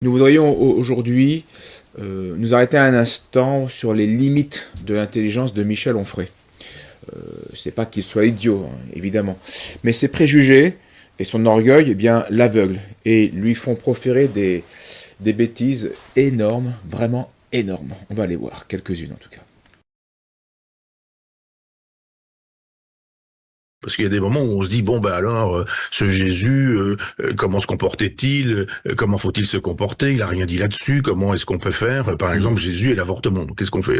Nous voudrions aujourd'hui nous arrêter un instant sur les limites de l'intelligence de Michel Onfray. C'est pas qu'il soit idiot, hein, évidemment, mais ses préjugés et son orgueil, eh bien, l'aveuglent et lui font proférer des bêtises énormes, vraiment énormes. On va aller voir, quelques-unes en tout cas. Parce qu'il y a des moments où on se dit, bon, ben alors, ce Jésus, comment se comportait-il? Comment faut-il se comporter? Il a rien dit là-dessus. Comment est-ce qu'on peut faire? Par exemple, Jésus et l'avortement. Donc, qu'est-ce qu'on fait?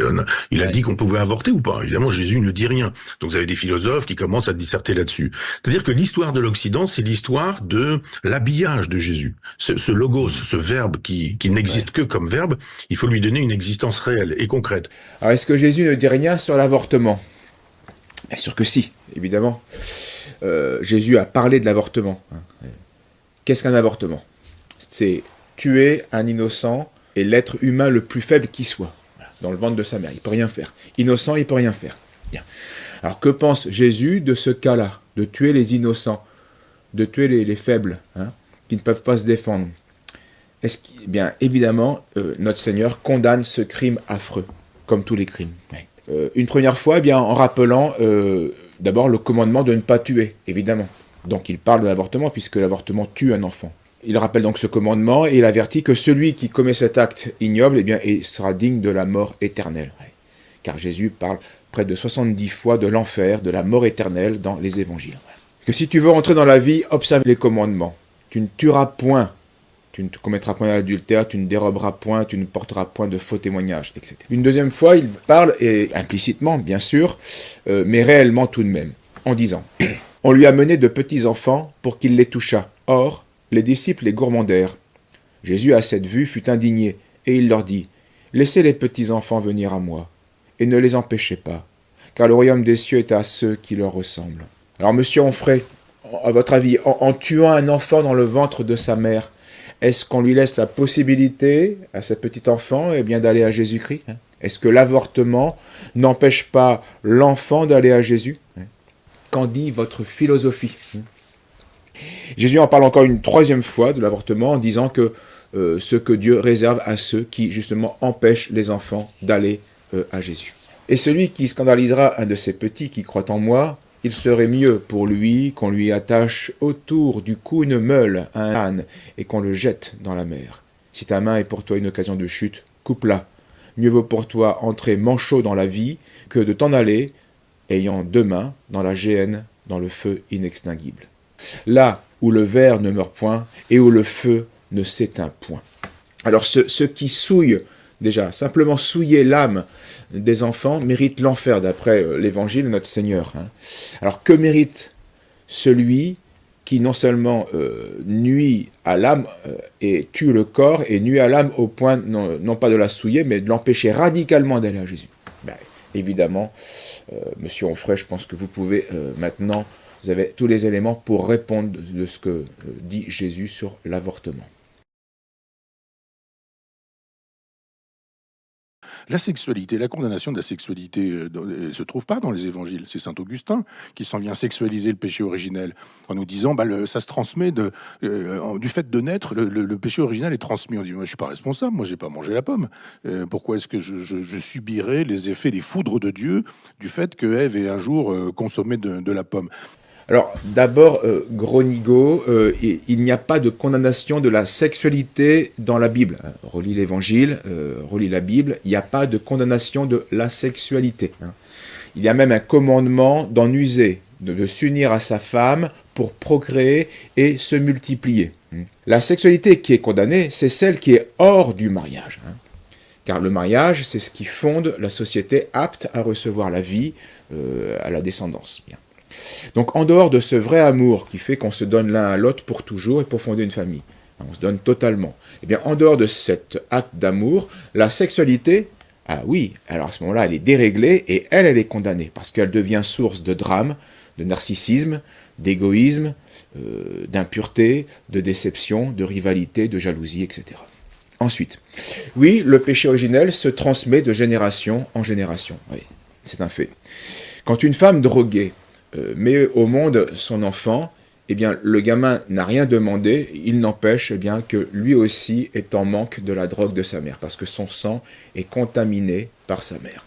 Il a dit qu'on pouvait avorter ou pas? Évidemment, Jésus ne dit rien. Donc, vous avez des philosophes qui commencent à disserter là-dessus. C'est-à-dire que l'histoire de l'Occident, c'est l'histoire de l'habillage de Jésus. Ce logos, ce verbe qui n'existe que comme verbe, il faut lui donner une existence réelle et concrète. Alors, est-ce que Jésus ne dit rien sur l'avortement? Bien sûr que si, évidemment. Jésus a parlé de l'avortement. Qu'est-ce qu'un avortement? C'est tuer un innocent et l'être humain le plus faible qui soit. Dans le ventre de sa mère, il ne peut rien faire. Innocent, il ne peut rien faire. Bien. Alors que pense Jésus de ce cas-là? De tuer les innocents, de tuer les faibles, qui ne peuvent pas se défendre. Bien, évidemment, notre Seigneur condamne ce crime affreux, comme tous les crimes. Une première fois, eh bien, en rappelant d'abord le commandement de ne pas tuer, évidemment. Donc il parle de l'avortement, puisque l'avortement tue un enfant. Il rappelle donc ce commandement et il avertit que celui qui commet cet acte ignoble, eh bien, sera digne de la mort éternelle. Car Jésus parle près de 70 fois de l'enfer, de la mort éternelle dans les évangiles. Que si tu veux entrer dans la vie, observe les commandements. Tu ne tueras point. Tu ne commettras point d'adultère, tu ne déroberas point, tu ne porteras point de faux témoignages, etc. Une deuxième fois, il parle, et implicitement, bien sûr, mais réellement tout de même, en disant « On lui a mené de petits enfants pour qu'il les touchât. Or, les disciples les gourmandèrent. Jésus, à cette vue, fut indigné, et il leur dit « Laissez les petits enfants venir à moi, et ne les empêchez pas, car le royaume des cieux est à ceux qui leur ressemblent. » Alors, monsieur Onfray, à votre avis, en tuant un enfant dans le ventre de sa mère, est-ce qu'on lui laisse la possibilité à ce petit enfant eh bien, d'aller à Jésus-Christ? Est-ce que l'avortement n'empêche pas l'enfant d'aller à Jésus? Qu'en dit votre philosophie? Jésus en parle encore une troisième fois de l'avortement en disant que ce que Dieu réserve à ceux qui justement empêchent les enfants d'aller à Jésus. Et celui qui scandalisera un de ces petits qui croient en moi, il serait mieux pour lui qu'on lui attache autour du cou une meule, un âne, et qu'on le jette dans la mer. Si ta main est pour toi une occasion de chute, coupe-la. Mieux vaut pour toi entrer manchot dans la vie que de t'en aller, ayant deux mains, dans la géhenne, dans le feu inextinguible. Là où le ver ne meurt point, et où le feu ne s'éteint point. Alors ce qui souille, déjà, simplement souiller l'âme des enfants mérite l'enfer, d'après l'évangile de notre Seigneur. Alors que mérite celui qui non seulement nuit à l'âme et tue le corps, et nuit à l'âme au point non pas de la souiller, mais de l'empêcher radicalement d'aller à Jésus? Ben, évidemment, monsieur Onfray, je pense que vous pouvez maintenant, vous avez tous les éléments pour répondre de ce que dit Jésus sur l'avortement. La sexualité, la condamnation de la sexualité se trouve pas dans les évangiles. C'est saint Augustin qui s'en vient sexualiser le péché originel en nous disant ça se transmet du fait de naître, le péché originel est transmis. On dit moi je suis pas responsable, moi j'ai pas mangé la pomme. Pourquoi est-ce que je subirais les effets, les foudres de Dieu du fait que Ève ait un jour consommé de la pomme? Alors, d'abord, gros nigo, il n'y a pas de condamnation de la sexualité dans la Bible. Relis l'Évangile, relis la Bible, il n'y a pas de condamnation de la sexualité. Il y a même un commandement d'en user, de s'unir à sa femme pour procréer et se multiplier. La sexualité qui est condamnée, c'est celle qui est hors du mariage. Car le mariage, c'est ce qui fonde la société apte à recevoir la vie, à la descendance. Bien. Donc en dehors de ce vrai amour qui fait qu'on se donne l'un à l'autre pour toujours et pour fonder une famille, on se donne totalement, et bien en dehors de cet acte d'amour, la sexualité, ah oui, alors à ce moment-là elle est déréglée et elle est condamnée, parce qu'elle devient source de drame, de narcissisme, d'égoïsme, d'impureté, de déception, de rivalité, de jalousie, etc. Ensuite, oui, le péché originel se transmet de génération en génération, oui, c'est un fait. Quand une femme droguée met au monde son enfant, eh bien, le gamin n'a rien demandé, il n'empêche eh bien, que lui aussi est en manque de la drogue de sa mère, parce que son sang est contaminé par sa mère.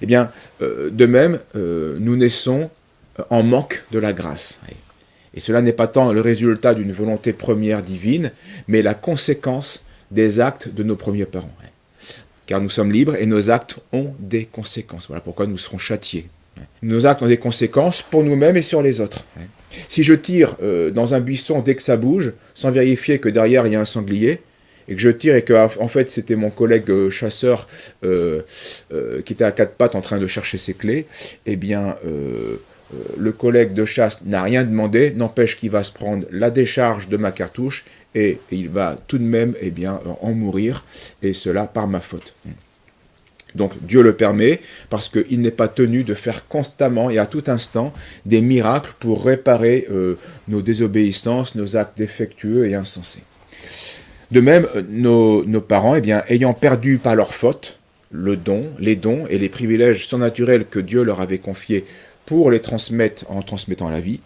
Eh bien, de même, nous naissons en manque de la grâce. Et cela n'est pas tant le résultat d'une volonté première divine, mais la conséquence des actes de nos premiers parents. Car nous sommes libres et nos actes ont des conséquences. Voilà pourquoi nous serons châtiés. Nos actes ont des conséquences pour nous-mêmes et sur les autres. Si je tire dans un buisson dès que ça bouge, sans vérifier que derrière il y a un sanglier, et que je tire et que en fait c'était mon collègue chasseur qui était à quatre pattes en train de chercher ses clés, eh bien le collègue de chasse n'a rien demandé, n'empêche qu'il va se prendre la décharge de ma cartouche et il va tout de même eh bien, en mourir, et cela par ma faute. Donc Dieu le permet parce qu'il n'est pas tenu de faire constamment et à tout instant des miracles pour réparer nos désobéissances, nos actes défectueux et insensés. De même, nos parents, eh bien, ayant perdu par leur faute les dons et les privilèges surnaturels que Dieu leur avait confiés pour les transmettre en transmettant la vie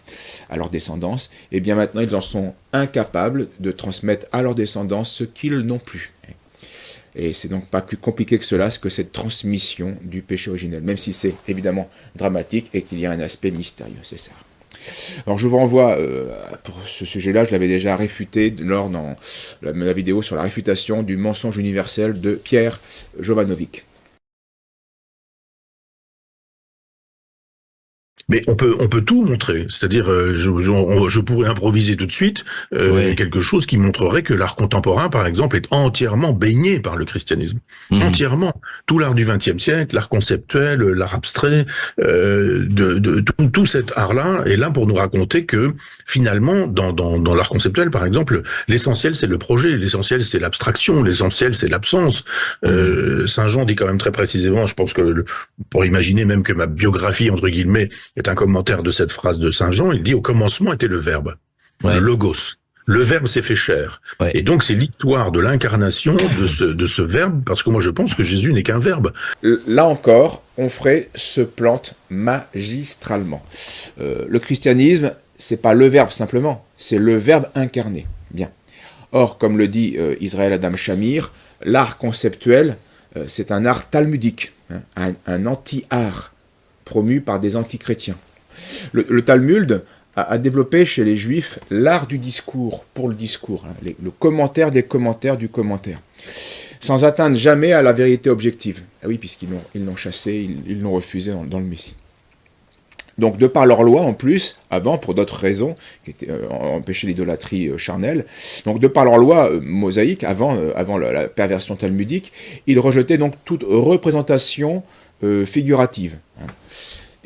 à leur descendance, eh bien maintenant ils en sont incapables de transmettre à leur descendance ce qu'ils n'ont plus. Et c'est donc pas plus compliqué que cela, que cette transmission du péché originel, même si c'est évidemment dramatique et qu'il y a un aspect mystérieux, c'est ça. Alors je vous renvoie, pour ce sujet-là, je l'avais déjà réfuté lors dans la vidéo sur la réfutation du mensonge universel de Pierre Jovanovic. Mais on peut tout montrer, c'est-à-dire je pourrais improviser tout de suite quelque chose qui montrerait que l'art contemporain, par exemple, est entièrement baigné par le christianisme, entièrement. Tout l'art du XXe siècle, l'art conceptuel, l'art abstrait, tout cet art-là est là pour nous raconter que finalement, dans l'art conceptuel, par exemple, l'essentiel c'est le projet, l'essentiel c'est l'abstraction, l'essentiel c'est l'absence. Saint Jean dit quand même très précisément, je pense que pour imaginer même que ma biographie entre guillemets est un commentaire de cette phrase de Saint Jean, il dit au commencement était le verbe, le logos. Le verbe s'est fait chair. Ouais. Et donc c'est l'histoire de l'incarnation de ce verbe, parce que moi je pense que Jésus n'est qu'un verbe. Là encore, Onfray se plante magistralement. Le christianisme, c'est pas le verbe simplement, c'est le verbe incarné. Bien. Or, comme le dit Israël Adam Shamir, l'art conceptuel, c'est un art talmudique, un anti-art promu par des anti-chrétiens. Le Talmud a développé chez les Juifs l'art du discours pour le discours, le commentaire des commentaires du commentaire, sans atteindre jamais à la vérité objective. Ah oui, puisqu'ils l'ont chassé, ils l'ont refusé dans le Messie. Donc, de par leur loi, en plus, avant, pour d'autres raisons, qui étaient empêcher l'idolâtrie charnelle, donc de par leur loi mosaïque, avant la perversion talmudique, ils rejetaient donc toute représentation figurative.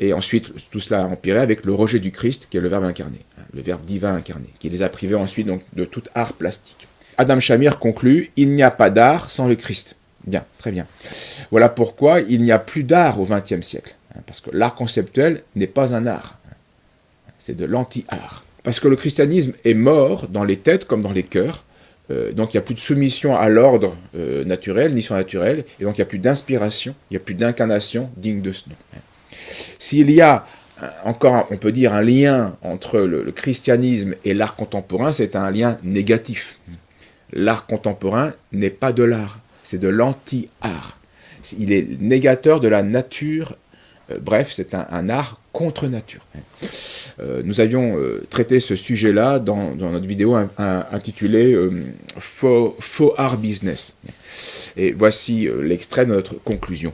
Et ensuite, tout cela a empiré avec le rejet du Christ, qui est le Verbe incarné, le Verbe divin incarné, qui les a privés ensuite donc, de tout art plastique. Adam Shamir conclut « Il n'y a pas d'art sans le Christ ». Bien, très bien. Voilà pourquoi il n'y a plus d'art au XXe siècle. Parce que l'art conceptuel n'est pas un art. C'est de l'anti-art. Parce que le christianisme est mort dans les têtes comme dans les cœurs. Donc il n'y a plus de soumission à l'ordre naturel, ni surnaturel. Et donc il n'y a plus d'inspiration, il n'y a plus d'incarnation digne de ce nom. S'il y a encore, on peut dire, un lien entre le christianisme et l'art contemporain, c'est un lien négatif. L'art contemporain n'est pas de l'art, c'est de l'anti-art. Il est négateur de la nature. Bref, c'est un art contre nature. Nous avions traité ce sujet-là dans notre vidéo intitulée Faux art business. Et voici l'extrait de notre conclusion.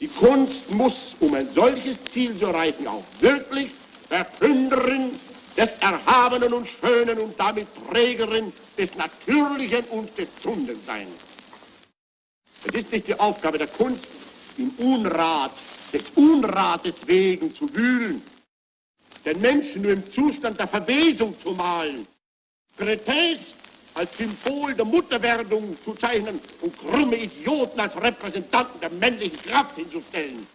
Die Kunst muss, ein solches Ziel zu erreichen, auch wirklich Verkünderin des Erhabenen und Schönen und damit Trägerin des Natürlichen und des Gesunden sein. Es ist nicht die Aufgabe der Kunst, im Unrat, des Unrates wegen zu wühlen, den Menschen nur im Zustand der Verwesung zu malen, Crétins als Symbol der Mutterwerdung zu zeichnen und krumme Idioten als Repräsentanten der männlichen Kraft hinzustellen.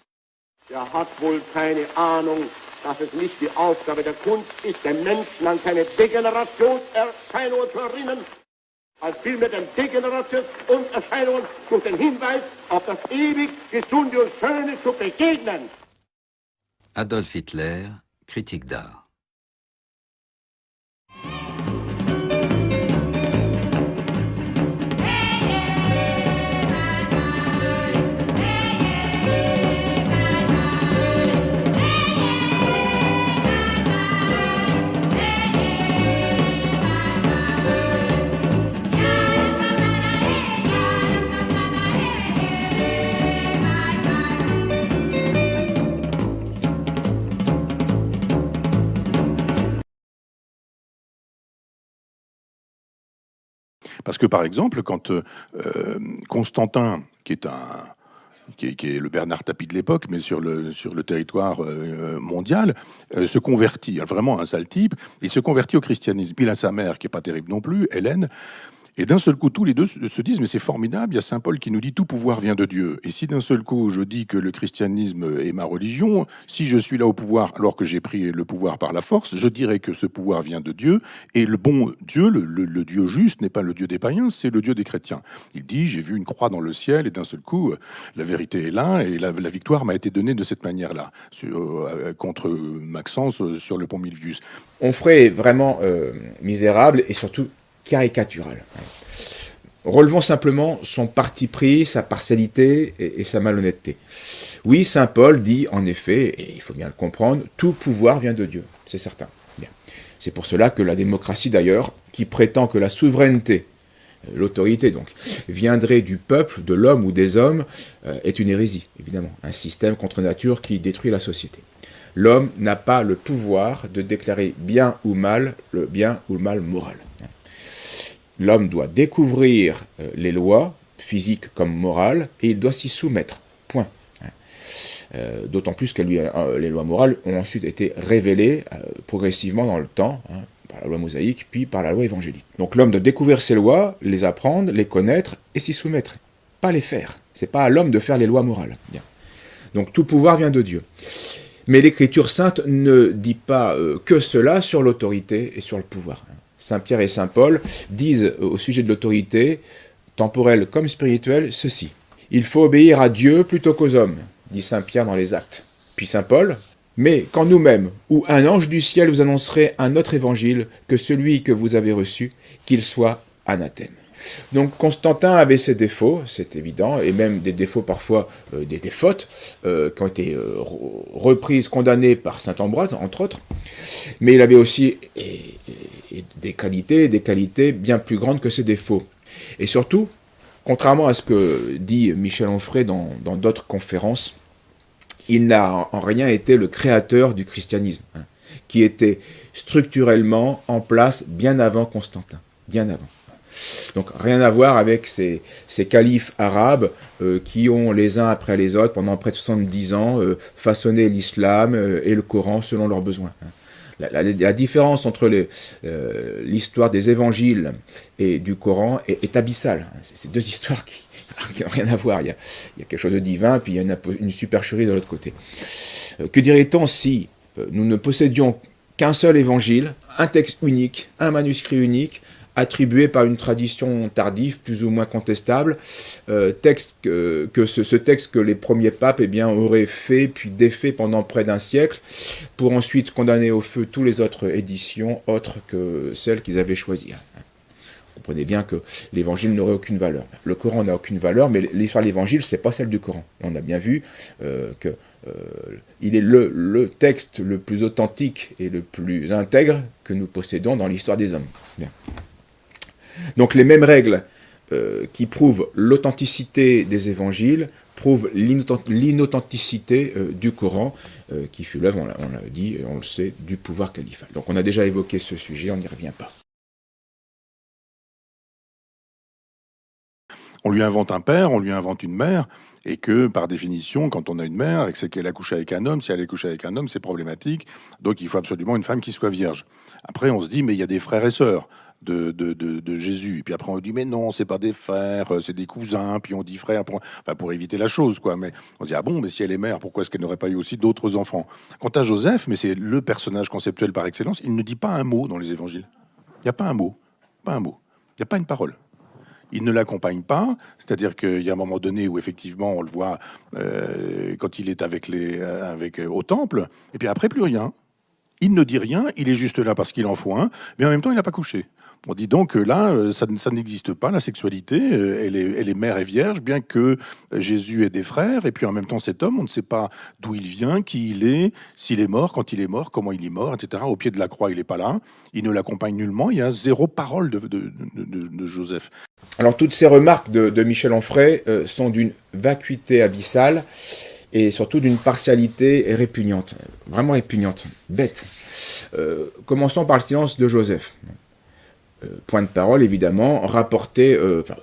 Er hat wohl keine Ahnung, dass es nicht die Aufgabe der Kunst ist, den Menschen an seine Degenerationserscheinungen zu erinnern, als vielmehr den Degenerationserscheinungen durch den Hinweis auf das ewig Gesunde und Schöne zu begegnen. Adolf Hitler, critique d'art. Parce que, par exemple, quand Constantin, qui est le Bernard Tapie de l'époque, mais sur le territoire mondial, se convertit, vraiment un sale type, il se convertit au christianisme. Il a sa mère, qui n'est pas terrible non plus, Hélène, et d'un seul coup, tous les deux se disent, mais c'est formidable, il y a Saint Paul qui nous dit, tout pouvoir vient de Dieu. Et si d'un seul coup, je dis que le christianisme est ma religion, si je suis là au pouvoir alors que j'ai pris le pouvoir par la force, je dirais que ce pouvoir vient de Dieu, et le bon Dieu, le Dieu juste, n'est pas le Dieu des païens, c'est le Dieu des chrétiens. Il dit, j'ai vu une croix dans le ciel, et d'un seul coup, la vérité est là, et la victoire m'a été donnée de cette manière-là, contre Maxence sur le pont Milvius. Onfray est vraiment misérable et surtout caricatural. Relevons simplement son parti pris, sa partialité et sa malhonnêteté. Oui, saint Paul dit en effet, et il faut bien le comprendre, tout pouvoir vient de Dieu, c'est certain. Bien. C'est pour cela que la démocratie d'ailleurs, qui prétend que la souveraineté, l'autorité donc, viendrait du peuple, de l'homme ou des hommes, est une hérésie, évidemment, un système contre nature qui détruit la société. L'homme n'a pas le pouvoir de déclarer bien ou mal le bien ou le mal moral. L'homme doit découvrir les lois, physiques comme morales, et il doit s'y soumettre. Point. D'autant plus que les lois morales ont ensuite été révélées progressivement dans le temps, par la loi mosaïque, puis par la loi évangélique. Donc l'homme doit découvrir ces lois, les apprendre, les connaître et s'y soumettre. Pas les faire. C'est pas à l'homme de faire les lois morales. Bien. Donc tout pouvoir vient de Dieu. Mais l'Écriture sainte ne dit pas que cela sur l'autorité et sur le pouvoir. Saint Pierre et Saint Paul disent au sujet de l'autorité, temporelle comme spirituelle, ceci. Il faut obéir à Dieu plutôt qu'aux hommes, dit Saint Pierre dans les Actes. Puis Saint Paul, mais quand nous-mêmes ou un ange du ciel vous annoncerait un autre évangile que celui que vous avez reçu, qu'il soit anathème. Donc Constantin avait ses défauts, c'est évident, et même des défauts parfois, des fautes, qui ont été reprises, condamnées par saint Ambroise, entre autres, mais il avait aussi des qualités bien plus grandes que ses défauts. Et surtout, contrairement à ce que dit Michel Onfray dans d'autres conférences, il n'a en rien été le créateur du christianisme, qui était structurellement en place bien avant Constantin, bien avant. Donc rien à voir avec ces califes arabes qui ont les uns après les autres pendant près de 70 ans façonné l'islam et le Coran selon leurs besoins. La différence entre l'histoire des évangiles et du Coran est abyssale. C'est deux histoires qui n'ont rien à voir. Il y a quelque chose de divin, puis il y a une supercherie de l'autre côté. Que dirait-on si nous ne possédions qu'un seul évangile, un texte unique, un manuscrit unique, attribué par une tradition tardive, plus ou moins contestable, ce texte que les premiers papes auraient fait puis défait pendant près d'un siècle, pour ensuite condamner au feu toutes les autres éditions autres que celles qu'ils avaient choisies. Vous comprenez bien que l'évangile n'aurait aucune valeur. Le Coran n'a aucune valeur, mais l'histoire de l'évangile, c'est pas celle du Coran. Et on a bien vu il est le texte le plus authentique et le plus intègre que nous possédons dans l'histoire des hommes. Bien. Donc les mêmes règles qui prouvent l'authenticité des évangiles prouve l'inauthenticité du Coran, qui fut l'œuvre, on l'a dit, on le sait, du pouvoir califal. Donc on a déjà évoqué ce sujet, on n'y revient pas. On lui invente un père, on lui invente une mère, et que, par définition, quand on a une mère, et que c'est qu'elle a couché avec un homme, si elle a couché avec un homme, c'est problématique, donc il faut absolument une femme qui soit vierge. Après, on se dit, mais il y a des frères et sœurs de Jésus, et puis après on dit, mais non, c'est pas des frères, c'est des cousins, puis on dit frère, pour éviter la chose, quoi, mais on dit, ah bon, mais si elle est mère, pourquoi est-ce qu'elle n'aurait pas eu aussi d'autres enfants? Quant à Joseph, mais c'est le personnage conceptuel par excellence, il ne dit pas un mot dans les évangiles. Il n'y a pas un mot, pas un mot, il n'y a pas une parole. Il ne l'accompagne pas, c'est-à-dire qu'il y a un moment donné où effectivement on le voit quand il est au temple, et puis après plus rien. Il ne dit rien, il est juste là parce qu'il en faut un, mais en même temps il n'a pas couché. On dit donc que là, ça n'existe pas, la sexualité, elle est mère et vierge, bien que Jésus ait des frères, et puis en même temps cet homme, on ne sait pas d'où il vient, qui il est, s'il est mort, quand il est mort, comment il est mort, etc. Au pied de la croix, il n'est pas là, il ne l'accompagne nullement, il y a zéro parole de Joseph. Alors toutes ces remarques de Michel Onfray sont d'une vacuité abyssale et surtout d'une partialité répugnante, vraiment répugnante, bête. Commençons par le silence de Joseph. Point de parole, évidemment, rapporté,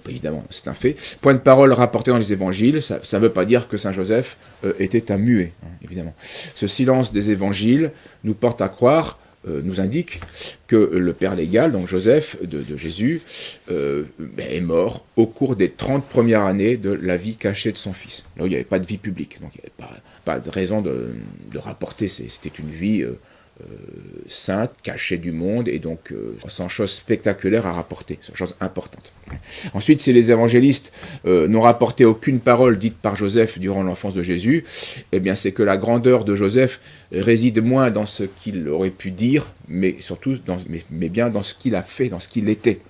évidemment, c'est un fait, point de parole rapporté dans les évangiles, ça ne veut pas dire que Saint Joseph était un muet, hein, évidemment. Ce silence des évangiles nous porte à croire, nous indique que le père légal, donc Joseph de Jésus, est mort au cours des 30 premières années de la vie cachée de son fils. Là où il n'y avait pas de vie publique, donc il n'y avait pas de raison de rapporter, c'était une vie sainte, cachée du monde, et donc sans chose spectaculaire à rapporter, sans chose importante. Ensuite, si les évangélistes n'ont rapporté aucune parole dite par Joseph durant l'enfance de Jésus, eh bien c'est que la grandeur de Joseph réside moins dans ce qu'il aurait pu dire, mais surtout mais bien dans ce qu'il a fait, dans ce qu'il était.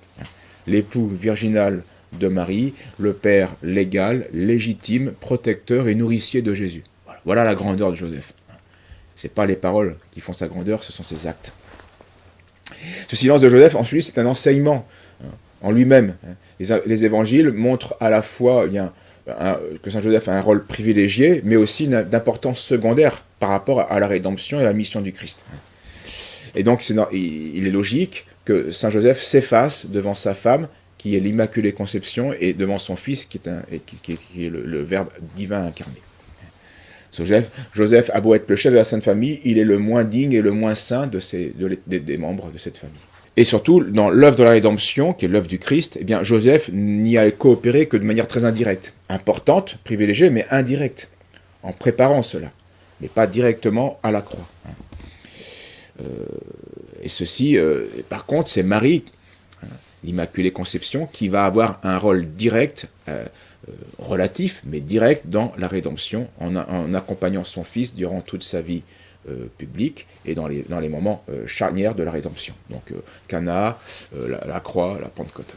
L'époux virginal de Marie, le père légal, légitime, protecteur et nourricier de Jésus. Voilà la grandeur de Joseph. Ce n'est pas les paroles qui font sa grandeur, ce sont ses actes. Ce silence de Joseph, ensuite, c'est un enseignement en lui-même. Les évangiles montrent à la fois que Saint Joseph a un rôle privilégié, mais aussi d'importance secondaire par rapport à la rédemption et à la mission du Christ. Et donc, il est logique que Saint Joseph s'efface devant sa femme, qui est l'Immaculée Conception, et devant son fils, qui est le Verbe divin incarné. Joseph a beau être le chef de la Sainte Famille, il est le moins digne et le moins saint des membres de cette famille. Et surtout, dans l'œuvre de la rédemption, qui est l'œuvre du Christ, eh bien, Joseph n'y a coopéré que de manière très indirecte. Importante, privilégiée, mais indirecte, en préparant cela, mais pas directement à la croix. Et ceci, par contre, c'est Marie, l'Immaculée Conception, qui va avoir un rôle direct, relatif, mais direct dans la rédemption, en accompagnant son fils durant toute sa vie publique et dans les moments charnières de la rédemption. Donc Cana, la croix, la Pentecôte.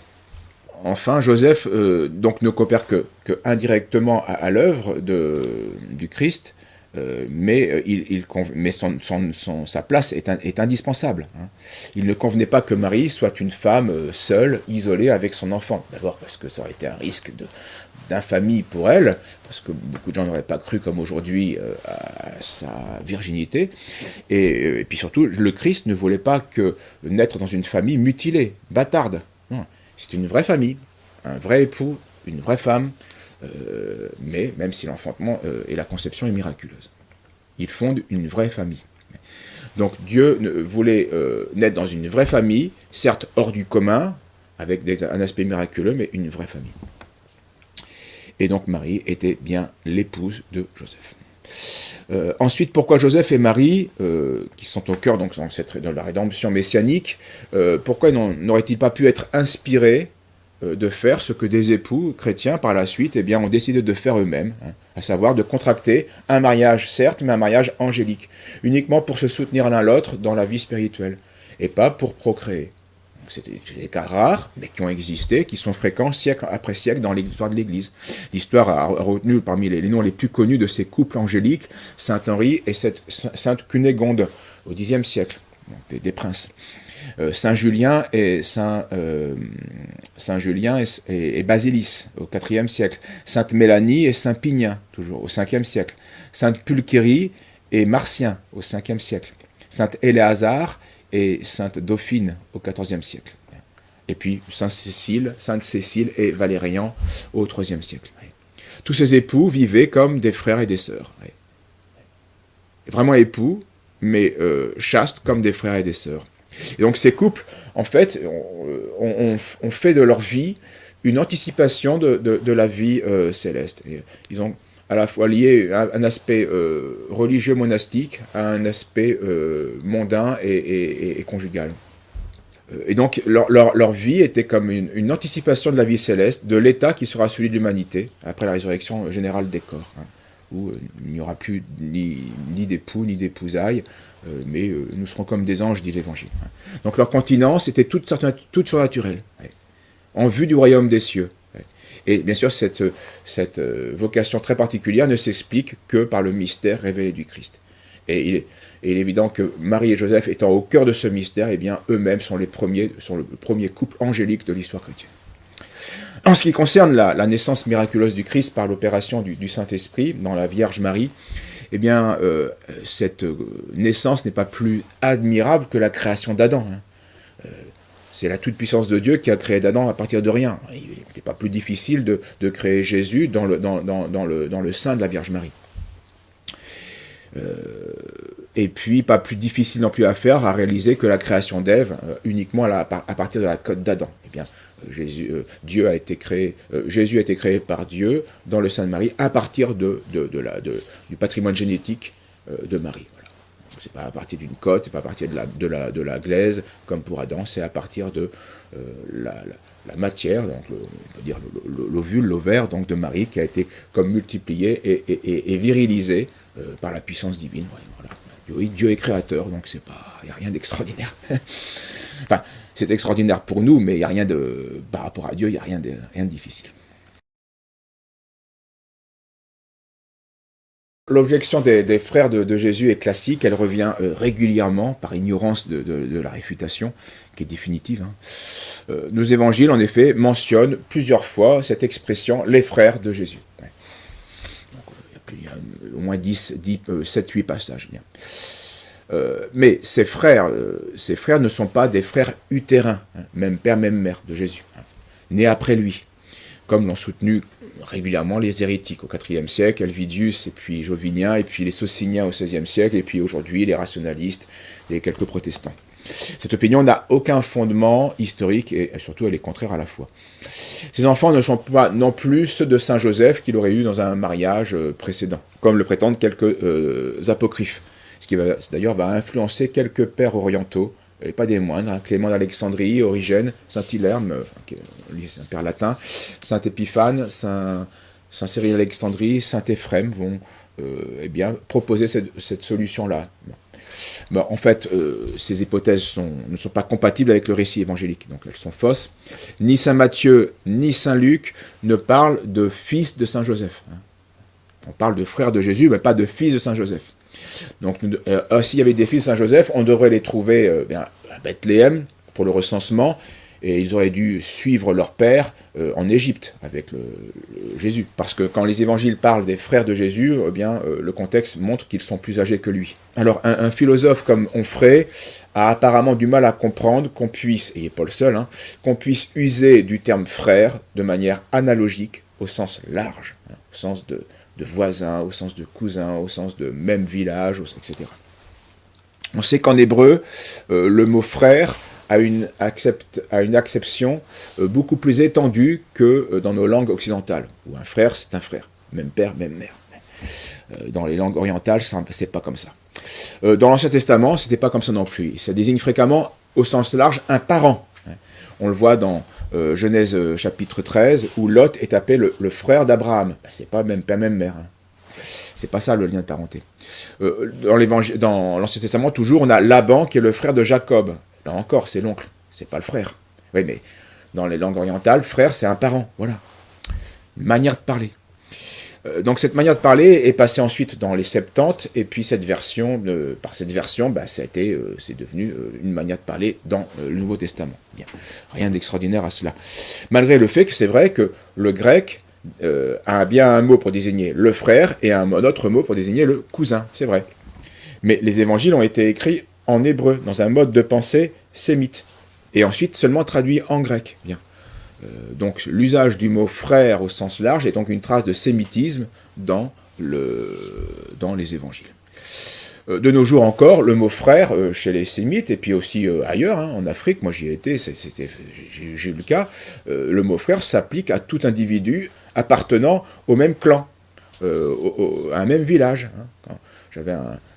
Enfin, Joseph donc ne coopère que indirectement à l'œuvre du Christ, mais sa place est indispensable. Hein. Il ne convenait pas que Marie soit une femme seule, isolée avec son enfant. D'abord parce que ça aurait été un risque d'infamie pour elle, parce que beaucoup de gens n'auraient pas cru comme aujourd'hui à sa virginité. Et puis surtout, le Christ ne voulait pas naître dans une famille mutilée, bâtarde. Non, c'est une vraie famille, un vrai époux, une vraie femme, mais même si l'enfantement et la conception est miraculeuse. Il fonde une vraie famille. Donc Dieu voulait naître dans une vraie famille, certes hors du commun, avec un aspect miraculeux, mais une vraie famille. Et donc Marie était bien l'épouse de Joseph. Ensuite, pourquoi Joseph et Marie, qui sont au cœur donc, de la rédemption messianique, pourquoi n'auraient-ils pas pu être inspirés de faire ce que des époux chrétiens par la suite ont décidé de faire eux-mêmes, hein, à savoir de contracter un mariage certes, mais un mariage angélique, uniquement pour se soutenir l'un l'autre dans la vie spirituelle, et pas pour procréer. C'est des cas rares, mais qui ont existé, qui sont fréquents siècle après siècle dans l'histoire de l'Église. L'histoire a retenu parmi les noms les plus connus de ces couples angéliques, Saint Henri et Sainte Cunégonde, au Xe siècle, donc des princes. Saint Julien et et Basilis au IVe siècle, Sainte Mélanie et Saint Pignin toujours au Ve siècle, Sainte Pulchérie et Marcien au Ve siècle, Sainte Éléazar et Sainte Dauphine au XIVe siècle, et puis Sainte Cécile et Valérian au IIIe siècle. Tous ces époux vivaient comme des frères et des sœurs, vraiment époux, mais chastes comme des frères et des sœurs. Et donc ces couples, en fait, ont fait de leur vie une anticipation de la vie céleste. Et ils ont à la fois lié un aspect religieux monastique à un aspect mondain et conjugal. Et donc leur vie était comme une anticipation de la vie céleste, de l'état qui sera celui de l'humanité, après la résurrection générale des corps, où il n'y aura plus ni d'époux, ni d'épousailles, mais nous serons comme des anges, dit l'Évangile. Donc leur continence était toute surnaturelle, en vue du royaume des cieux. Et bien sûr, cette vocation très particulière ne s'explique que par le mystère révélé du Christ. Et il est évident que Marie et Joseph, étant au cœur de ce mystère, eh bien, eux-mêmes sont le premier couple angélique de l'histoire chrétienne. En ce qui concerne la naissance miraculeuse du Christ par l'opération du Saint-Esprit dans la Vierge Marie, eh bien, cette naissance n'est pas plus admirable que la création d'Adam. C'est la toute-puissance de Dieu qui a créé d'Adam à partir de rien. Il n'était pas plus difficile de créer Jésus dans le sein de la Vierge Marie. Et puis, pas plus difficile non plus à faire, à réaliser que la création d'Ève, uniquement à partir de la côte d'Adam. Eh bien, Jésus a été créé par Dieu dans le sein de Marie à partir du patrimoine génétique de Marie. Voilà. C'est pas à partir d'une côte, c'est pas à partir de la glaise comme pour Adam, c'est à partir de la matière, donc on peut dire l'ovule, l'ovaire donc de Marie qui a été comme multiplié et virilisé par la puissance divine. Ouais, voilà. Oui, Dieu est créateur, donc il n'y a rien d'extraordinaire. Enfin, c'est extraordinaire pour nous, mais il n'y a rien par rapport à Dieu, il n'y a rien de difficile. L'objection des frères de Jésus est classique, elle revient régulièrement par ignorance de la réfutation, qui est définitive. Nos évangiles, en effet, mentionnent plusieurs fois cette expression « les frères de Jésus ». Il y a au moins 7-8 passages. Bien. Mais ces frères ne sont pas des frères utérins, même père, même mère de Jésus, nés après lui, comme l'ont soutenu régulièrement les hérétiques au IVe siècle, Helvidius et puis Jovinien, et puis les Sociniens au XVIe siècle, et puis aujourd'hui les rationalistes et quelques protestants. Cette opinion n'a aucun fondement historique et surtout elle est contraire à la foi. Ces enfants ne sont pas non plus ceux de Saint Joseph qu'il aurait eu dans un mariage précédent, comme le prétendent quelques apocryphes, ce qui d'ailleurs va influencer quelques pères orientaux, et pas des moindres, Clément d'Alexandrie, Origène, Saint Hilaire, lui c'est un père latin, Saint Épiphane, Saint Cyril d'Alexandrie, Saint Éphrem vont proposer cette solution-là. En fait, ces hypothèses ne sont pas compatibles avec le récit évangélique, donc elles sont fausses. Ni Saint Matthieu, ni Saint Luc ne parlent de fils de Saint Joseph. On parle de frères de Jésus, mais pas de fils de Saint Joseph. Donc, s'il y avait des fils de Saint Joseph, on devrait les trouver à Bethléem pour le recensement, et ils auraient dû suivre leur père en Égypte avec Jésus. Parce que quand les évangiles parlent des frères de Jésus, le contexte montre qu'ils sont plus âgés que lui. Alors un philosophe comme Onfray a apparemment du mal à comprendre qu'on puisse, et Paul seul, qu'on puisse user du terme frère de manière analogique au sens large, au sens de voisin, au sens de cousin, au sens de même village, etc. On sait qu'en hébreu, le mot frère a une acception beaucoup plus étendue que dans nos langues occidentales, où un frère, c'est un frère, même père, même mère. Dans les langues orientales, c'est pas comme ça. Dans l'Ancien Testament, c'était pas comme ça non plus. Ça désigne fréquemment, au sens large, un parent. On le voit dans Genèse chapitre 13, où Lot est appelé le frère d'Abraham. C'est pas même père, même mère. C'est pas ça le lien de parenté. Dans l'Ancien Testament, toujours, on a Laban qui est le frère de Jacob. Là encore, c'est l'oncle, c'est pas le frère. Oui, mais dans les langues orientales, frère, c'est un parent, voilà. Une manière de parler. Donc cette manière de parler est passée ensuite dans les Septante, et puis par cette version, c'est devenu une manière de parler dans le Nouveau Testament. Bien. Rien d'extraordinaire à cela. Malgré le fait que c'est vrai que le grec a bien un mot pour désigner le frère et un autre mot pour désigner le cousin, c'est vrai. Mais les évangiles ont été écrits en hébreu, dans un mode de pensée sémite, et ensuite seulement traduits en grec. Bien. Donc l'usage du mot frère au sens large est donc une trace de sémitisme dans les évangiles. De nos jours encore, le mot frère chez les sémites, et puis aussi ailleurs, en Afrique, moi j'y ai été, j'ai eu le cas, le mot frère s'applique à tout individu appartenant au même clan, à un même village. Quand j'avais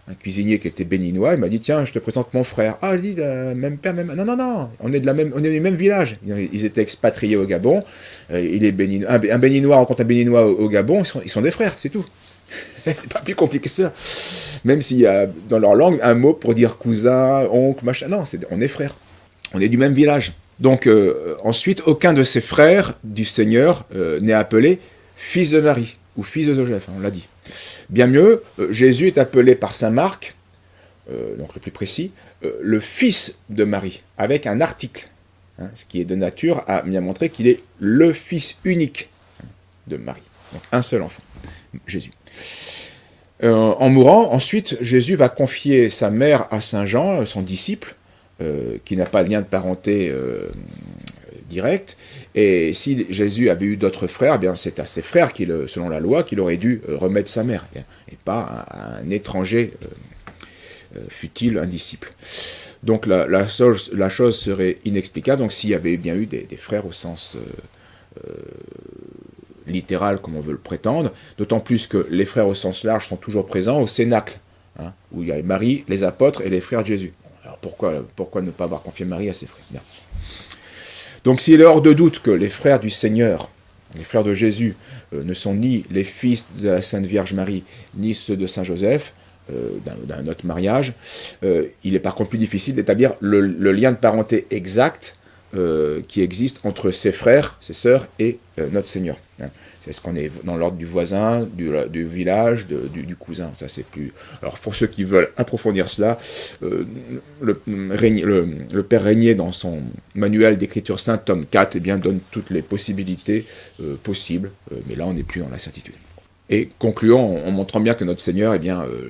un cuisinier qui était béninois, il m'a dit tiens, je te présente mon frère. Ah, il dit même père, même. Non, on est du même village. Ils étaient expatriés au Gabon. Il est béninois, un béninois rencontre un béninois au Gabon, ils sont des frères, c'est tout. C'est pas plus compliqué que ça. Même s'il y a dans leur langue un mot pour dire cousin, oncle, machin. Non, on est frères. On est du même village. Donc ensuite, aucun de ces frères du Seigneur n'est appelé fils de Marie ou fils de Joseph, on l'a dit. Bien mieux, Jésus est appelé par saint Marc, donc le plus précis, le fils de Marie, avec un article, ce qui est de nature à bien montrer qu'il est le fils unique de Marie. Donc un seul enfant, Jésus. En mourant, ensuite, Jésus va confier sa mère à saint Jean, son disciple, qui n'a pas de lien de parenté direct, et si Jésus avait eu d'autres frères, eh bien c'est à ses frères, selon la loi, qu'il aurait dû remettre sa mère, et pas à un étranger, fût-il un disciple. Donc la chose serait inexplicable, donc s'il y avait bien eu des frères au sens littéral, comme on veut le prétendre, d'autant plus que les frères au sens large sont toujours présents au Cénacle, où il y a Marie, les apôtres et les frères de Jésus. Alors pourquoi ne pas avoir confié Marie à ses frères? Bien. Donc s'il est hors de doute que les frères du Seigneur, les frères de Jésus, ne sont ni les fils de la Sainte Vierge Marie, ni ceux de Saint Joseph, d'un autre mariage, il est par contre plus difficile d'établir le lien de parenté exact qui existe entre ses frères, ses sœurs et notre Seigneur. C'est ce qu'on est dans l'ordre du voisin, du village, du cousin. Ça, c'est plus. Alors, pour ceux qui veulent approfondir cela, le Père Régnier, dans son manuel d'écriture sainte, tome 4, donne toutes les possibilités possibles. Mais là, on n'est plus dans la certitude. Et concluons en montrant bien que notre Seigneur,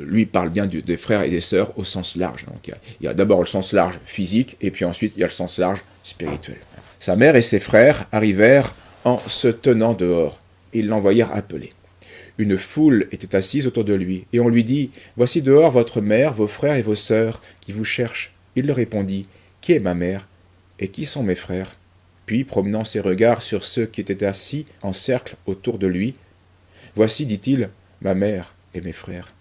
lui parle bien des frères et des sœurs au sens large. Donc, il y a d'abord le sens large physique, et puis ensuite, il y a le sens large spirituel. Sa mère et ses frères arrivèrent en se tenant dehors. Ils l'envoyèrent appeler. Une foule était assise autour de lui, et on lui dit « Voici dehors votre mère, vos frères et vos sœurs qui vous cherchent. » Il leur répondit « Qui est ma mère et qui sont mes frères ?» Puis, promenant ses regards sur ceux qui étaient assis en cercle autour de lui, « Voici, dit-il, ma mère et mes frères.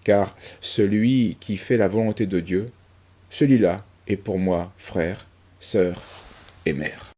Car celui qui fait la volonté de Dieu, celui-là est pour moi frère, sœur et mère. »